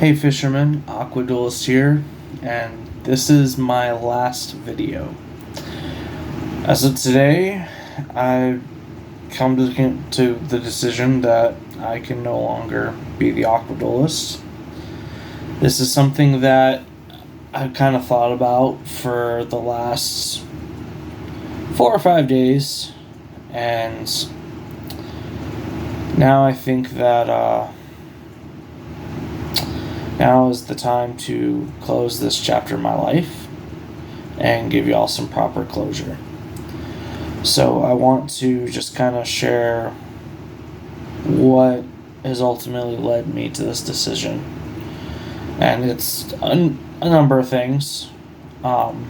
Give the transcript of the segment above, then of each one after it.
Hey fisherman, Aqua Duelist here, and this is my last video. As of today, I've come to the decision that I can no longer be the Aqua Duelist. This is something that I've kind of thought about for the last 4 or 5 days, and now I think that now is the time to close this chapter of my life and give y'all some proper closure. So I want to just kind of share what has ultimately led me to this decision. And it's a number of things. One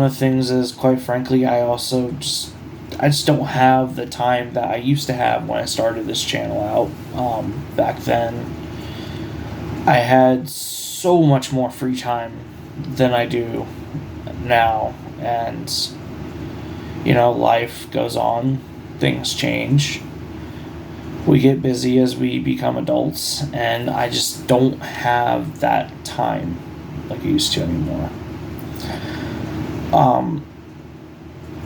of the things is, quite frankly, I just don't have the time that I used to have when I started this channel out. Back then, I had so much more free time than I do now, and life goes on, things change, we get busy as we become adults, and I just don't have that time like I used to anymore.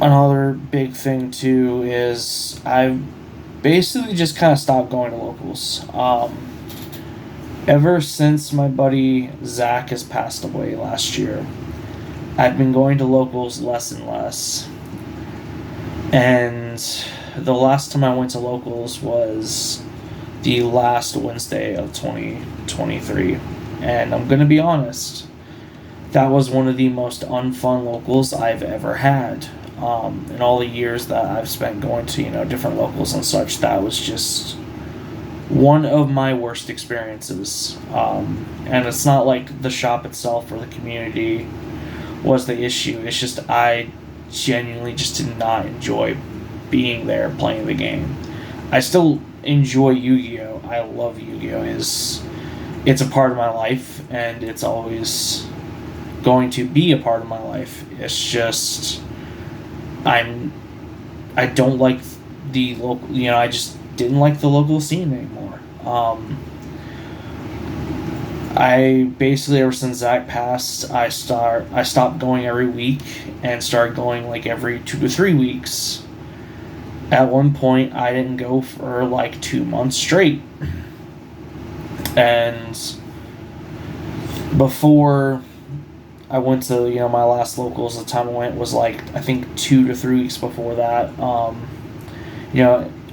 Another big thing too is I've basically just kind of stopped going to locals. Ever since my buddy Zach has passed away last year, I've been going to locals less and less. And the last time I went to locals was the last Wednesday of 2023. And I'm going to be honest, that was one of the most unfun locals I've ever had. In all the years that I've spent going to, different locals and such, that was just one of my worst experiences. And it's not like the shop itself or the community was the issue. It's just I genuinely just did not enjoy being there playing the game. I still enjoy Yu-Gi-Oh! I love Yu-Gi-Oh! It's a part of my life, and it's always going to be a part of my life. It's just I don't like the local, I just didn't like the local scene anymore. I basically, ever since Zach passed, I stopped going every week and started going like every 2 to 3 weeks. At one point, I didn't go for like 2 months straight. And before I went to, my last locals, the time I went was like, I think 2 to 3 weeks before that.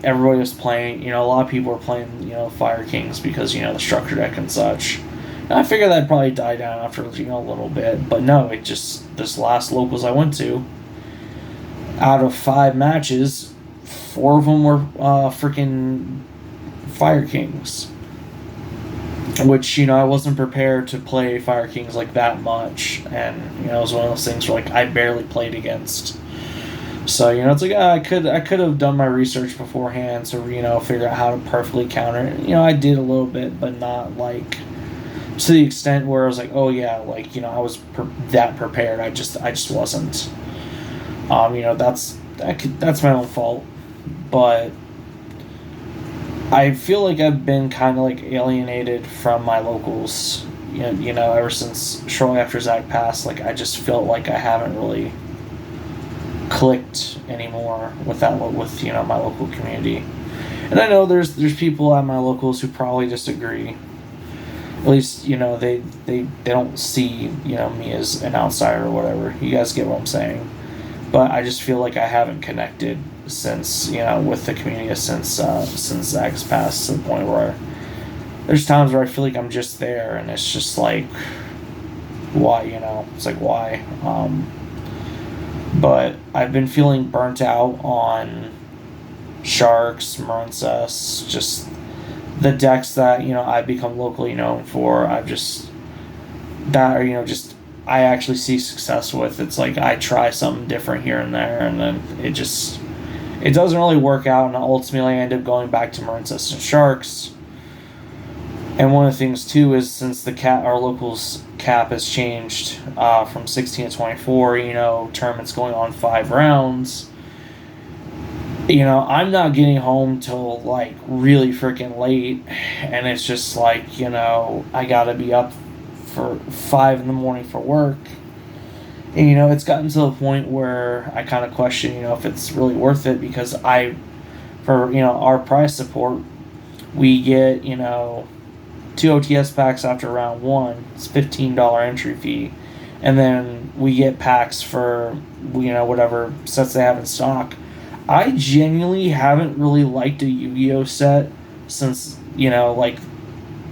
Everybody was playing, a lot of people were playing, Fire Kings because, the structure deck and such. And I figured that'd probably die down after, a little bit. But no, this last locals I went to, out of 5 matches, 4 of them were freaking Fire Kings. Which, I wasn't prepared to play Fire Kings like that much. And, it was one of those things where, I barely played against. So, it's like, I could have done my research beforehand to, figure out how to perfectly counter it. I did a little bit, but not, to the extent where I was like, oh, yeah, I was that prepared. I just wasn't. That's my own fault. But I feel like I've been kind of, alienated from my locals, ever since shortly after Zach passed. I just felt like I haven't really clicked anymore with my local community. And I know there's people at my locals who probably disagree. At least, they don't see, me as an outsider or whatever. You guys get what I'm saying. But I just feel like I haven't connected since, with the community since Zach's passed, to the point where there's times where I feel like I'm just there, and it's just like, why, it's like, why? But I've been feeling burnt out on Sharks, Marincess, just the decks that, I've become locally known for. I actually see success with. It's like I try something different here and there, and then it doesn't really work out, and ultimately I end up going back to Marincess and Sharks. And one of the things too is, since our locals cap has changed from 16 to 24, tournaments going on 5 rounds, I'm not getting home till like really freaking late, and it's just like, I gotta be up for 5 in the morning for work. And it's gotten to the point where I kind of question, if it's really worth it, because for our price support, we get two OTS packs after round one. It's $15 entry fee, and then we get packs for whatever sets they have in stock. I genuinely haven't really liked a Yu-Gi-Oh set since like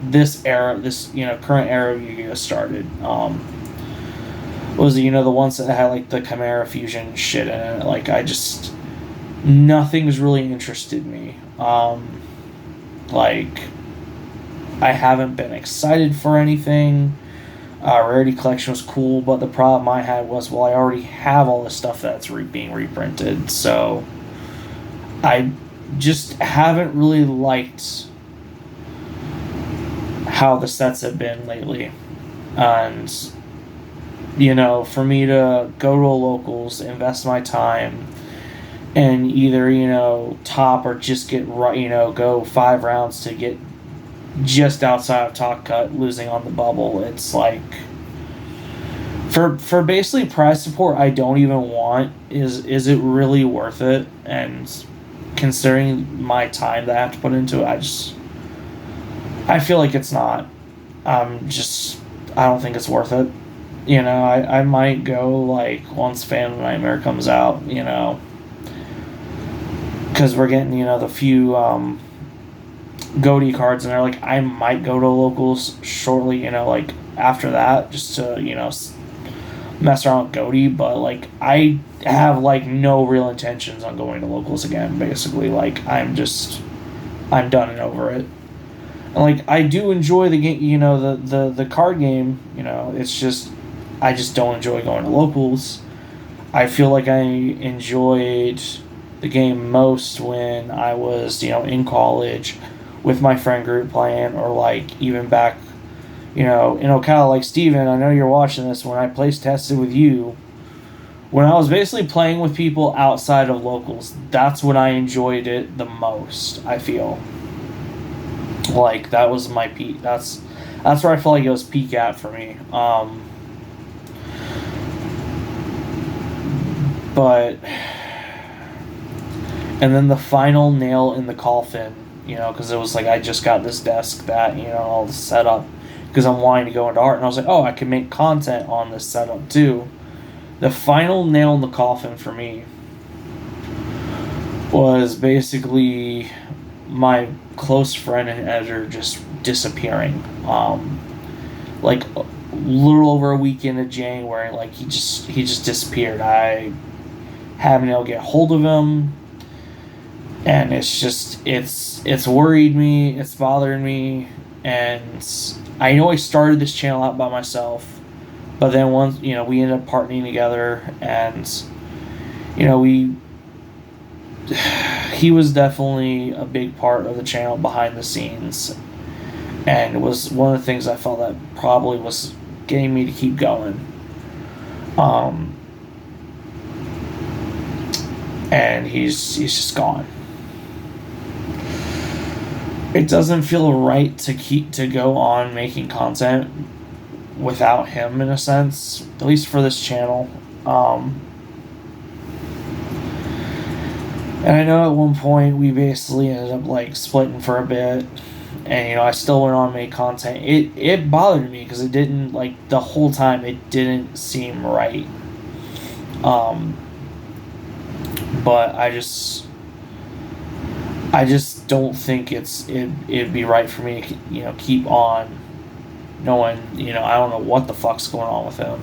this current era of Yu-Gi-Oh started. Was the ones that had like the Chimera fusion shit in it? Like, nothing's really interested me. Like, I haven't been excited for anything. Rarity collection was cool, but the problem I had was, well, I already have all the stuff that's being reprinted, so I just haven't really liked how the sets have been lately. And for me to go to a locals, invest my time, and either top or just get right, go 5 rounds to get just outside of top cut, losing on the bubble. It's like, for basically prize support I don't even want, is it really worth it? And considering my time that I have to put into it, I feel like it's not. I don't think it's worth it. I might go like once Phantom Nightmare comes out, because we're getting the few Goatee cards, and they're like, I might go to locals shortly, like after that, just to mess around with Goatee. But like, I have like no real intentions on going to locals again. Basically, like, I'm done and over it. And like, I do enjoy the game, the card game. It's just, I just don't enjoy going to locals. I feel like I enjoyed the game most when I was in college with my friend group playing, or like even back in Ocala. Like, Steven, I know you're watching this, when I place tested with you, when I was basically playing with people outside of locals, that's when I enjoyed it the most. I feel like that was my peak. That's where I felt like it was peak at for me. But and then the final nail in the coffin, because it was like, I just got this desk that all set up because I'm wanting to go into art, and I was like, oh, I can make content on this setup too. The final nail in the coffin for me was basically my close friend and editor just disappearing. Like a little over a week into January, like he just disappeared. I haven't been able to get hold of him, and it's worried me, it's bothering me. And I know I started this channel out by myself, but then once we ended up partnering together, and he was definitely a big part of the channel behind the scenes, and it was one of the things I felt that probably was getting me to keep going. And he's just gone. It doesn't feel right to go on making content without him, in a sense, at least for this channel. And I know at one point we basically ended up like splitting for a bit, and I still went on and made content. It bothered me because it didn't, like, the whole time it didn't seem right. But I just don't think it'd be right for me to keep on knowing I don't know what the fuck's going on with him.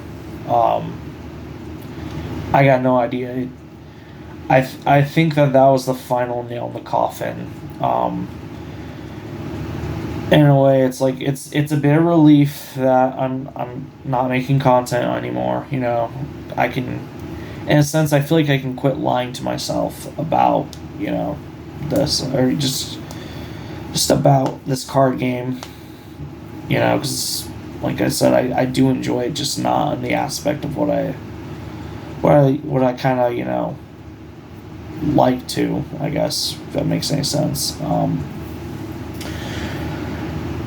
I got no idea. I think that was the final nail in the coffin. In a way, it's like it's a bit of relief that I'm not making content anymore. I can, in a sense, I feel like I can quit lying to myself about this, or just about this card game. Because like I said, I do enjoy it, just not in the aspect of what I kind of like to, I guess, if that makes any sense. And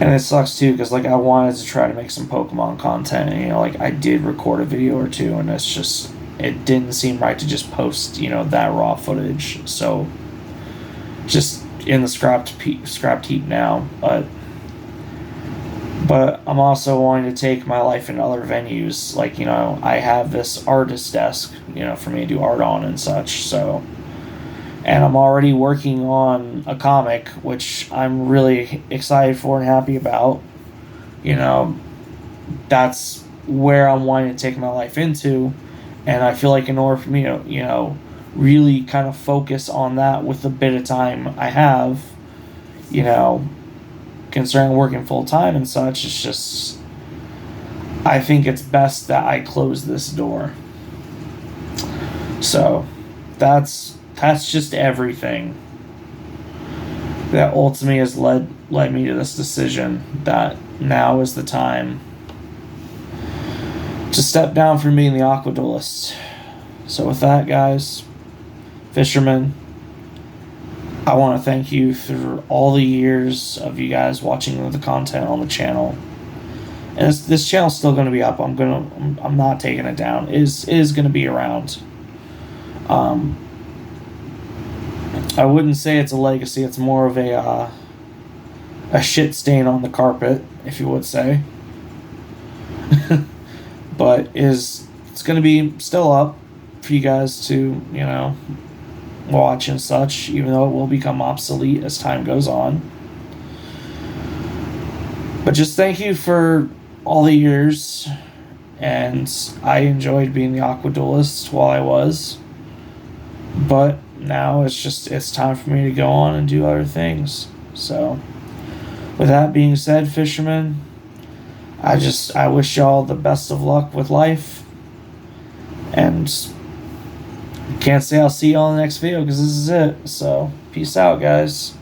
it sucks too, because like I wanted to try to make some Pokemon content, and like I did record a video or two, and it didn't seem right to just post that raw footage. So just in the scrapped heap now, but I'm also wanting to take my life in other venues. Like, I have this artist desk, for me to do art on and such. So, and I'm already working on a comic, which I'm really excited for and happy about. That's where I'm wanting to take my life into. And I feel like in order for me to, really kind of focus on that with the bit of time I have, concerning working full time and such, it's just, I think it's best that I close this door. So that's just everything that ultimately has led me to this decision that now is the time to step down from being the Aqua Duelist. So with that, guys, fishermen, I want to thank you for all the years of you guys watching the content on the channel. And this channel's still going to be up. I'm not taking it down. It is going to be around. I wouldn't say it's a legacy. It's more of a shit stain on the carpet, if you would say. But it's going to be still up for you guys to, watch and such, even though it will become obsolete as time goes on. But just thank you for all the years, and I enjoyed being the Aqua Duelist while I was. But now it's time for me to go on and do other things. So, with that being said, fishermen, I wish y'all the best of luck with life, and can't say I'll see y'all in the next video because this is it. So, peace out, guys.